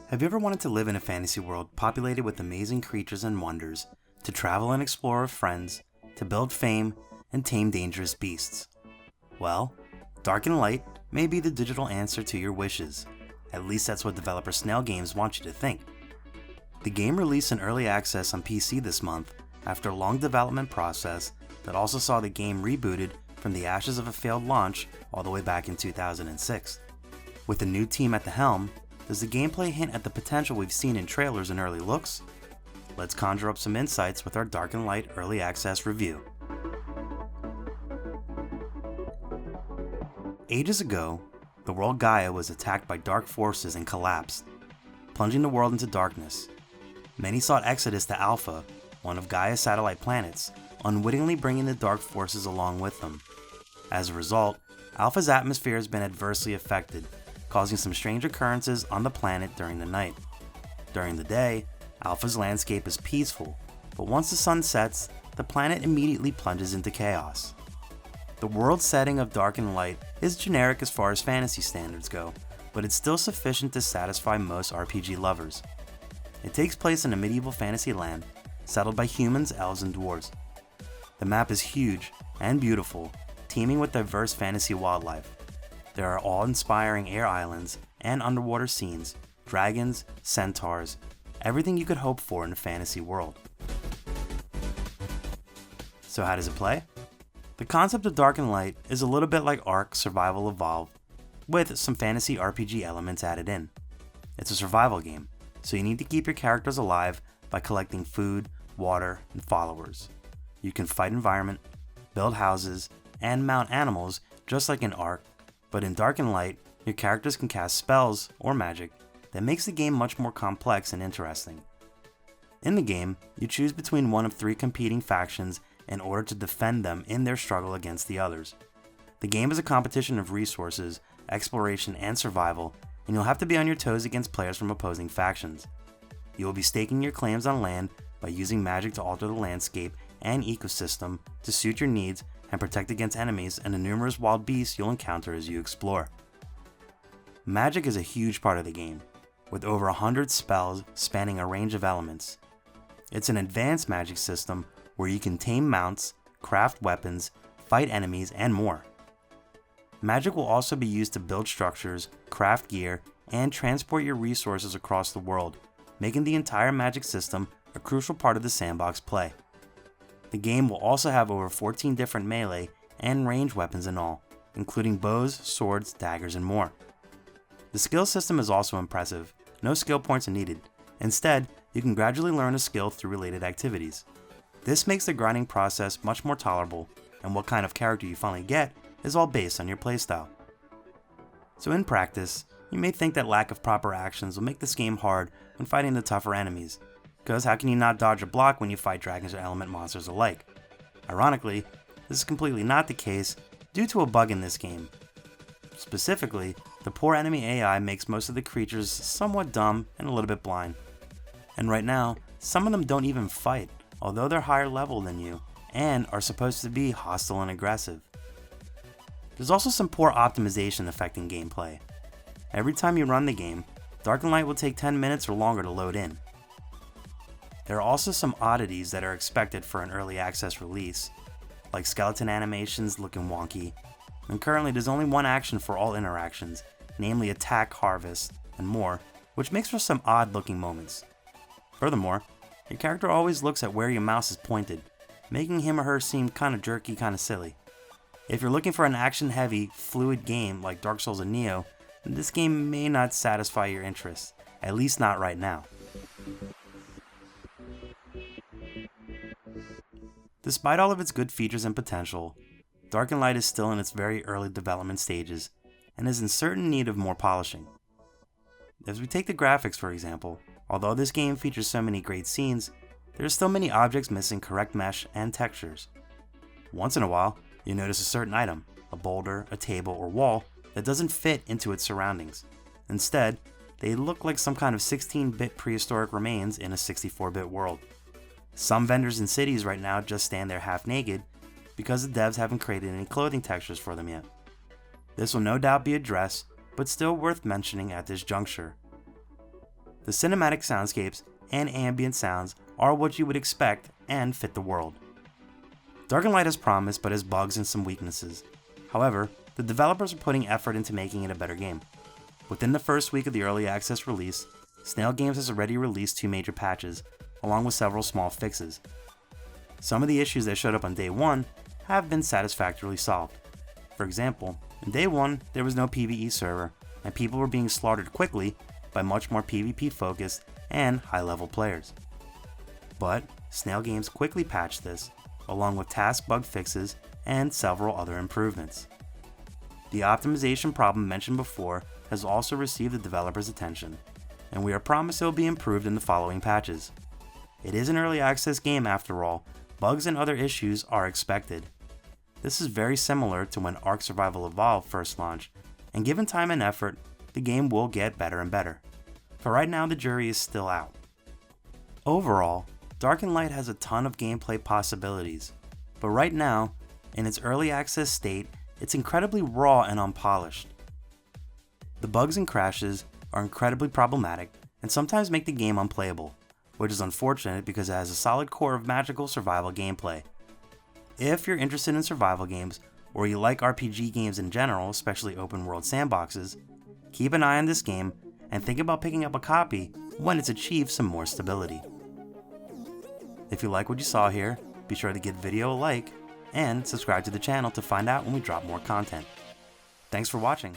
Have you ever wanted to live in a fantasy world populated with amazing creatures and wonders, to travel and explore with friends, to build fame, and tame dangerous beasts? Well, Dark and Light may be the digital answer to your wishes. At least that's what developer Snail Games wants you to think. The game released in early access on PC this month after a long development process that also saw the game rebooted from the ashes of a failed launch all the way back in 2006. With a new team at the helm, does the gameplay hint at the potential we've seen in trailers and early looks? Let's conjure up some insights with our Dark and Light early access review. Ages ago, the world Gaia was attacked by dark forces and collapsed, plunging the world into darkness. Many sought exodus to Alpha, one of Gaia's satellite planets, unwittingly bringing the dark forces along with them. As a result, Alpha's atmosphere has been adversely affected, causing some strange occurrences on the planet during the night. During the day, Alpha's landscape is peaceful, but once the sun sets, the planet immediately plunges into chaos. The world setting of Dark and Light is generic as far as fantasy standards go, but it's still sufficient to satisfy most RPG lovers. It takes place in a medieval fantasy land, settled by humans, elves, and dwarves. The map is huge and beautiful, teeming with diverse fantasy wildlife. There are awe-inspiring air islands and underwater scenes, dragons, centaurs, everything you could hope for in a fantasy world. So how does it play? The concept of Dark and Light is a little bit like Ark Survival Evolved, with some fantasy RPG elements added in. It's a survival game, so you need to keep your characters alive by collecting food, water, and followers. You can fight environment, build houses, and mount animals just like in Ark, but in Dark and Light, your characters can cast spells or magic that makes the game much more complex and interesting. In the game, you choose between one of three competing factions in order to defend them in their struggle against the others. The game is a competition of resources, exploration, and survival, and you'll have to be on your toes against players from opposing factions. You will be staking your claims on land by using magic to alter the landscape and ecosystem to suit your needs and protect against enemies and the numerous wild beasts you'll encounter as you explore. Magic is a huge part of the game, with over 100 spells spanning a range of elements. It's an advanced magic system where you can tame mounts, craft weapons, fight enemies, and more. Magic will also be used to build structures, craft gear, and transport your resources across the world, making the entire magic system a crucial part of the sandbox play. The game will also have over 14 different melee and range weapons in all, including bows, swords, daggers, and more. The skill system is also impressive. No skill points are needed. Instead, you can gradually learn a skill through related activities. This makes the grinding process much more tolerable, and what kind of character you finally get is all based on your playstyle. So in practice, you may think that lack of proper actions will make this game hard when fighting the tougher enemies, because how can you not dodge or block when you fight dragons or element monsters alike? Ironically, this is completely not the case due to a bug in this game. Specifically, the poor enemy AI makes most of the creatures somewhat dumb and a little bit blind. And right now, some of them don't even fight, although they're higher level than you, and are supposed to be hostile and aggressive. There's also some poor optimization affecting gameplay. Every time you run the game, Dark and Light will take 10 minutes or longer to load in. There are also some oddities that are expected for an early access release, like skeleton animations looking wonky, and currently there's only one action for all interactions, namely attack, harvest, and more, which makes for some odd looking moments. Furthermore, your character always looks at where your mouse is pointed, making him or her seem kinda jerky, kinda silly. If you're looking for an action-heavy, fluid game like Dark Souls and Neo, then this game may not satisfy your interests, at least not right now. Despite all of its good features and potential, Dark and Light is still in its very early development stages and is in certain need of more polishing. As we take the graphics for example, although this game features so many great scenes, there are still many objects missing correct mesh and textures. Once in a while, you notice a certain item, a boulder, a table, or wall that doesn't fit into its surroundings. Instead, they look like some kind of 16-bit prehistoric remains in a 64-bit world. Some vendors in cities right now just stand there half naked because the devs haven't created any clothing textures for them yet. This will no doubt be addressed, but still worth mentioning at this juncture. The cinematic soundscapes and ambient sounds are what you would expect and fit the world. Dark and Light has promise but has bugs and some weaknesses. However, the developers are putting effort into making it a better game. Within the first week of the early access release, Snail Games has already released 2 major patches, along with several small fixes. Some of the issues that showed up on day 1 have been satisfactorily solved. For example, in day 1 there was no PvE server, and people were being slaughtered quickly by much more PvP focused and high level players. But Snail Games quickly patched this, along with task bug fixes and several other improvements. The optimization problem mentioned before has also received the developers' attention, and we are promised it will be improved in the following patches. It is an early access game after all, bugs and other issues are expected. This is very similar to when Ark Survival Evolved first launched, and given time and effort, the game will get better and better. For right now, the jury is still out. Overall, Dark and Light has a ton of gameplay possibilities, but right now, in its early access state, it's incredibly raw and unpolished. The bugs and crashes are incredibly problematic and sometimes make the game unplayable, which is unfortunate because it has a solid core of magical survival gameplay. If you're interested in survival games, or you like RPG games in general, especially open world sandboxes, keep an eye on this game and think about picking up a copy when it's achieved some more stability. If you like what you saw here, be sure to give the video a like and subscribe to the channel to find out when we drop more content. Thanks for watching.